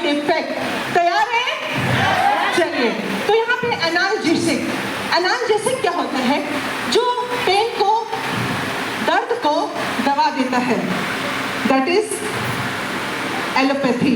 Effect. तैयार है? चलिए, तो यहाँ पे एनाल्जेसिक, एनाल्जेसिक क्या होता है? जो पेन को, दर्द को दबा देता है, दैट इज एलोपैथी।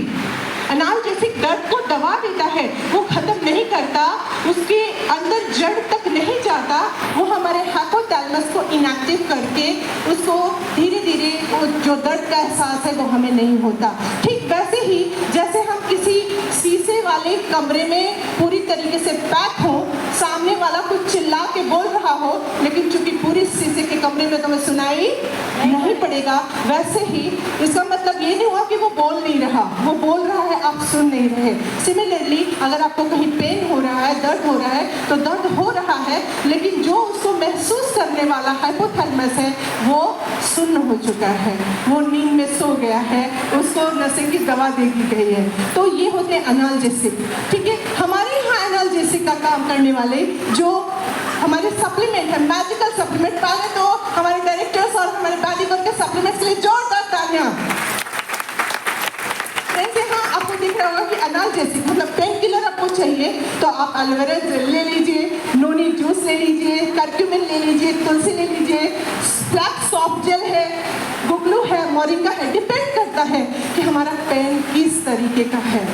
एनाल्जेसिक दर्द को दबा देता है, वो खत्म नहीं करता, उसके अंदर जड़ तक नहीं जाता, वो हमारे हाइपोथैलेमस को इनएक्टिव करके उसको धीरे धीरे वो जो दर्द का एहसास है वो हमें नहीं होता। ठीक वैसे ही जैसे हम किसी शीशे वाले कमरे में पूरी तरीके से पैक हो, सामने वाला कुछ चिल्ला के बोल रहा हो, लेकिन चूंकि पूरी शीशे के कमरे में तुम्हें सुनाई नहीं पड़ेगा, वैसे ही इसका मतलब ये नहीं हुआ कि वो बोल नहीं रहा, वो बोल रहा है, आप सुन नहीं रहे। सिमिलरली अगर आपको कहीं पेन हो रहा है, दर्द हो रहा है, तो दर्द हो रहा है, लेकिन जो उसको महसूस करने वाला हाइपोथैलेमस है वो सुन्न हो चुका है, वो नींद में सो गया है, उसको नशे की दवा दे दी गई है। तो ये होते हैं एनाल्जेसिक। ठीक है, हमारे यहाँ एनाल्जेसिक का काम करने वाले जो हमारे सप्लीमेंट है, मैजिकल सप्लीमेंट, पहले तो हमारे डायरेक्टर्स और हमारे बैडीगर के सप्लीमेंट्स के लिए जोरदार तालियां। यहाँ आपको दिख रहा होगा कि एनाल्जेसिक मतलब पेन किलर आपको चाहिए तो आप एलोवेरा जेल ले लीजिए, नोनी जूस ले लीजिए, करक्यूमिन ले लीजिए, तुलसी ले लीजिए, फ्लैक्स सॉफ्ट जेल है, गुगलू है, मोरिंगा है, डिपेंड करता है कि हमारा पेन किस तरीके का है।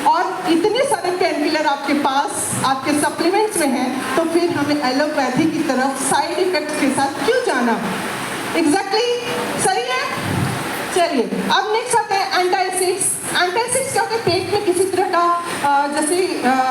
और इतने सारे पेन किलर आपके पास आपके सप्लीमेंट्स में हैं, तो फिर हमें एलोपैथी की तरफ साइड इफेक्ट्स के साथ क्यों जाना? एग्जैक्टली सही है। चलिए, अब नेक्स्ट आते हैं एंटासिड्स। एंटासिड्स क्या होता है? पेट में किसी तरह का जैसे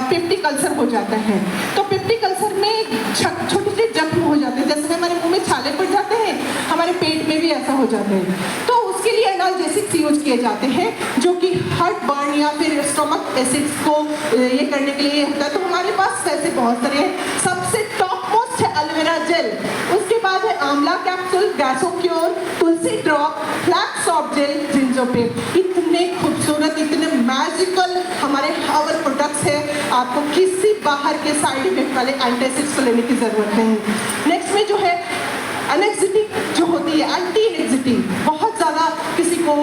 पेप्टिक अल्सर हो जाता है, तो पेप्टिक अल्सर में छोटे छोटे जख्म हो जाते हैं, जैसे हमारे मुंह में छाले पड़ जाते हैं, हमारे पेट में भी ऐसा हो जाता है। तो उसके लिए एनाल्जेसिक्स यूज किए जाते हैं, जो कि हार्ट बर्न या फिर स्टमक एसिड्स को ये करने के लिए होता है। तो हमारे पास वैसे बहुत सारे हैं, सबसे टॉप मोस्ट है एलोवेरा जेल, उसके बाद है आंवला कैप्सूल, गैसोक्योर, तुलसी ड्रॉप, फ्लैक्स सॉफ्ट जेल, जिंजोपेप। इतने खूबसूरत, इतने मैजिकल हमारे हर्बल प्रोडक्ट्स हैं, आपको किसी बाहर के साइड इफेक्ट वाले एंटासिड्स को लेने की जरूरत नहीं। नेक्स्ट में जो है एनेक्सिटी जो होती है, एंटी एनेक्सिटी, बहुत ज़्यादा किसी को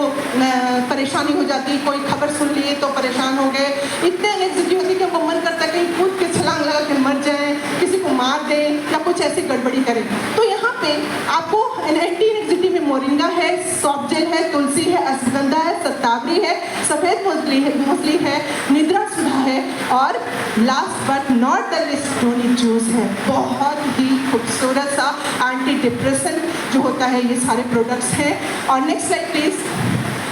परेशानी हो जाती है, कोई खबर सुन लिए तो परेशान हो गए, इतने एनेक्सिटी होती है कि वो मन करता है कहीं कूद के छलांग लगा के मर जाए, किसी को मार दे या कुछ ऐसी गड़बड़ी करें। तो यहाँ पे आपको एंटी एनेक्सिटी में मोरिंगा है, सॉफ्ट जेल है, तुलसी है, अश्वगंधा है, सतावरी है, सफ़ेद मूसली है, निद्रा सुधा है, और last but not the list noni juice है। बहुत ही खूबसूरत सा एंटी डिप्रेशन जो होता है, ये सारे प्रोडक्ट्स हैं। और नेक्स्ट स्लाइड प्लीज।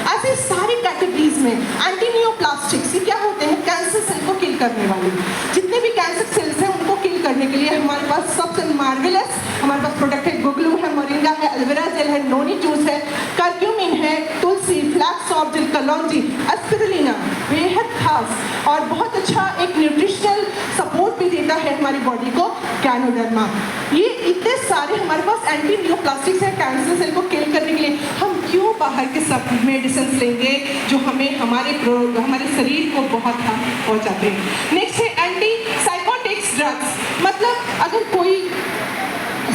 ऐसे सारी कैटेगरीज में एंटीनियोप्लास्टिक्स ये क्या होते हैं? कैंसर सेल को किल करने वाले, जितने भी कैंसर सेल्स हैं उनको किल करने के लिए हमारे पास सबसे मार्वेलस हमारे पास प्रोडक्ट है। गुगलू है, मोरिंगा है, एलोवेरा जेल है, नोनी जूस है, करक्यूमिन है, तुलसी, फ्लैक्स सॉफ्ट जेल, कलौंजी, एस्पिरुलिना, बेहद खास और बहुत अच्छा एक न्यूट्रिशनल सपोर्ट भी देता है हमारी बॉडी को, गैनोडर्मा। ये इतने सारे हमारे पास एंटीनियोप्लास्टिक्स हैं कैंसर सेल को किल करने के लिए। हम क्यों बाहर के सब मेडिसिन लेंगे जो हमें हमारे शरीर को बहुत हार्म पहुंचाते हैं। नेक्स्ट है एंटी साइकोटिक्स ड्रग्स, मतलब अगर कोई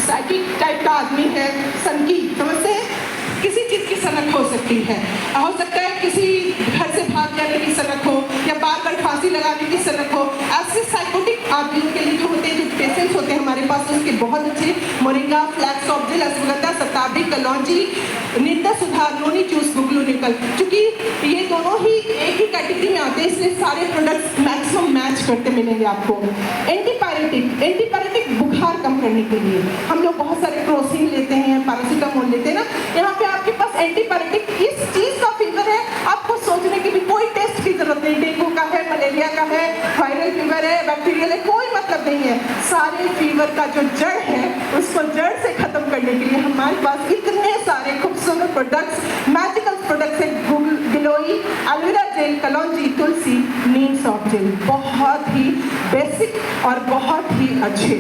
साइकिक टाइप का आदमी है, सनकी, समझते हैं, किसी चीज़ की सनक हो सकती है, हो सकता है किसी घर से भाग जाने की सनक हो या बार बार फांसी लगाने की सनक हो। ऐसे साइकोटिक आदमियों के लिए जो होते हैं, जो पेशेंट्स होते हैं हमारे पास, उसके बहुत अच्छे moringa, flax soft gel, ashwagandha, shatavari, kalonji, Nidra Sudha, noni juice, गुगलू निकल, क्योंकि ये दोनों ही एक ही कैटेगरी में आते हैं, इसलिए सारे प्रोडक्ट्स मैक्सिमम मैच करते मिलेंगे आपको। एंटीपायरेटिक बुखार कम करने के लिए हम लोग बहुत सारे क्रोसिन लेते हैं, पैरासीटामोल लेते हैं ना, यहाँ पे आपके पास एंटीपायरेटिक इस चीज का फीवर है, आपको सोचने की भी कोई टेस्ट की जरूरत नहीं, डेंगू का है, मलेरिया का है, वायरल फीवर है, बैक्टीरियल है, कोई मतलब नहीं है। सारे फीवर का जो जड़ है उसको जड़ से खत्म करने के लिए हमारे पास इतने सारे खूबसूरत प्रोडक्ट्स, मैजिकल प्रोडक्ट्स है। गिलोई, एलोवेरा जेल, कलौंजी, तुलसी, नीम सॉफ्ट जेल, बहुत ही बेसिक और बहुत ही अच्छे।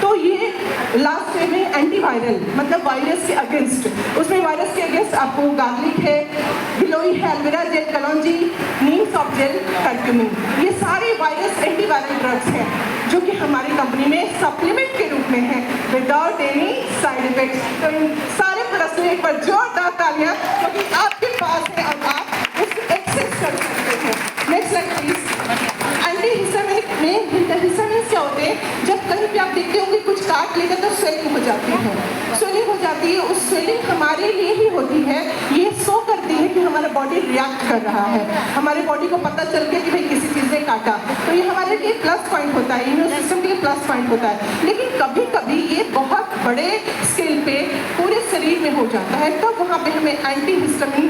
तो ये लास्ट में एंटीवायरल, मतलब वायरस के अगेंस्ट, उसमें वायरस के अगेंस्ट आपको गार्लिक है, गिलोई है, एलोवेरा जेल, कलौंजी, नीम सॉफ्ट जेल, करक्यूमिन, ये सारे वायरस एंटीवायरल ड्रग्स हैं जो कि हमारी कंपनी में सप्लीमेंट के रूप में है, विदाउट एनी साइड इफेक्ट्स। तो इन सारे प्रोडक्ट्स में एक बार जोरदार तालियां, क्योंकि आपके पास है और आप उसको एक्सेस कर सकते हैं। नेक्स्ट होती है ये शो करती है कि हमारा बॉडी रिएक्ट कर रहा है, हमारे बॉडी को पता चल गया कि भाई किसी चीज़ ने काटा, तो ये हमारे लिए प्लस पॉइंट होता है, इम्यून सिस्टम के लिए प्लस पॉइंट होता है। लेकिन कभी कभी ये बहुत बड़े स्केल पे पूरे शरीर में हो जाता है, तो वहाँ पे हमें एंटी हिस्टामिन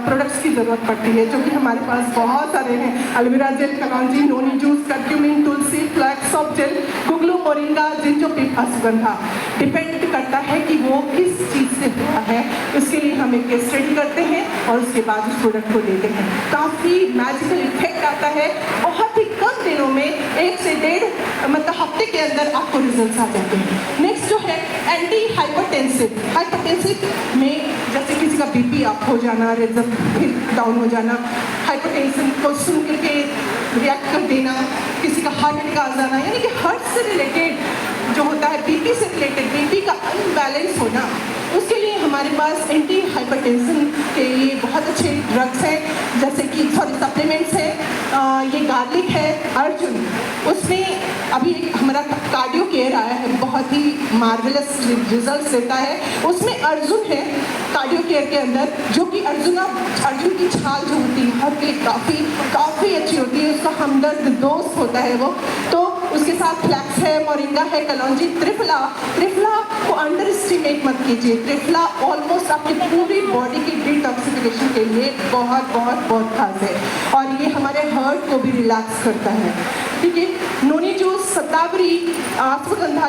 प्रोडक्ट्स की ज़रूरत पड़ती है, जो कि हमारे पास बहुत सारे हैं। Aloe vera gel, kalonji, noni juice, curcumin, tulsi, flax soft gel, guggulu, moringa, जिंजोबिम, अश्वगंधा। डिपेंड करता है कि वो किस चीज़ से होता है, उसके लिए हम एक स्टडी करते हैं और उसके बाद उस प्रोडक्ट को लेते हैं। काफ़ी मैजिकल इफेक्ट आता है, बहुत ही कम दिनों में 1 से 1.5 मतलब हफ्ते के अंदर आपको रिजल्ट आ जाते हैं। नेक्स्ट जो है एंटी हाइपरटेंसिव। हाइपरटेंसिव में जैसे किसी का बीपी अप हो जाना, रिदम डाउन हो जाना, हाइपरटेंशन को सुन करके रिएक्ट कर देना, किसी का हार्ट अटैक आ जाना, यानी कि हार्ट से रिलेटेड जो होता है, बीपी से रिलेटेड, बीपी का अनबैलेंस होना, उसके लिए हमारे पास एंटी हाइपरटेंशन के लिए बहुत अच्छे ड्रग्स हैं, जैसे कि सप्लीमेंट्स हैं। ये गार्लिक है, अर्जुन, उसमें अभी हमारा कार्डियो केयर आया है, बहुत ही मार्वेलस रिजल्ट देता है। उसमें अर्जुन है कार्डियो केयर के अंदर, जो कि अर्जुन की छाल जो होती है हर के लिए काफ़ी अच्छी होती है, उसका हमदर्द दोस्त होता है वो। तो उसके साथ फ्लैक्स है, मोरिंगा है, कलौंजी, त्रिफला को अंडर एस्टिमेट मत कीजिए। त्रिफला ऑलमोस्ट आपकी पूरी बॉडी की डिटॉक्सिफिकेशन के लिए बहुत खास है, और ये हमारे हार्ट को भी रिलैक्स करता है। ठीक है, नोनी जूस, शतावरी, अश्वगंधा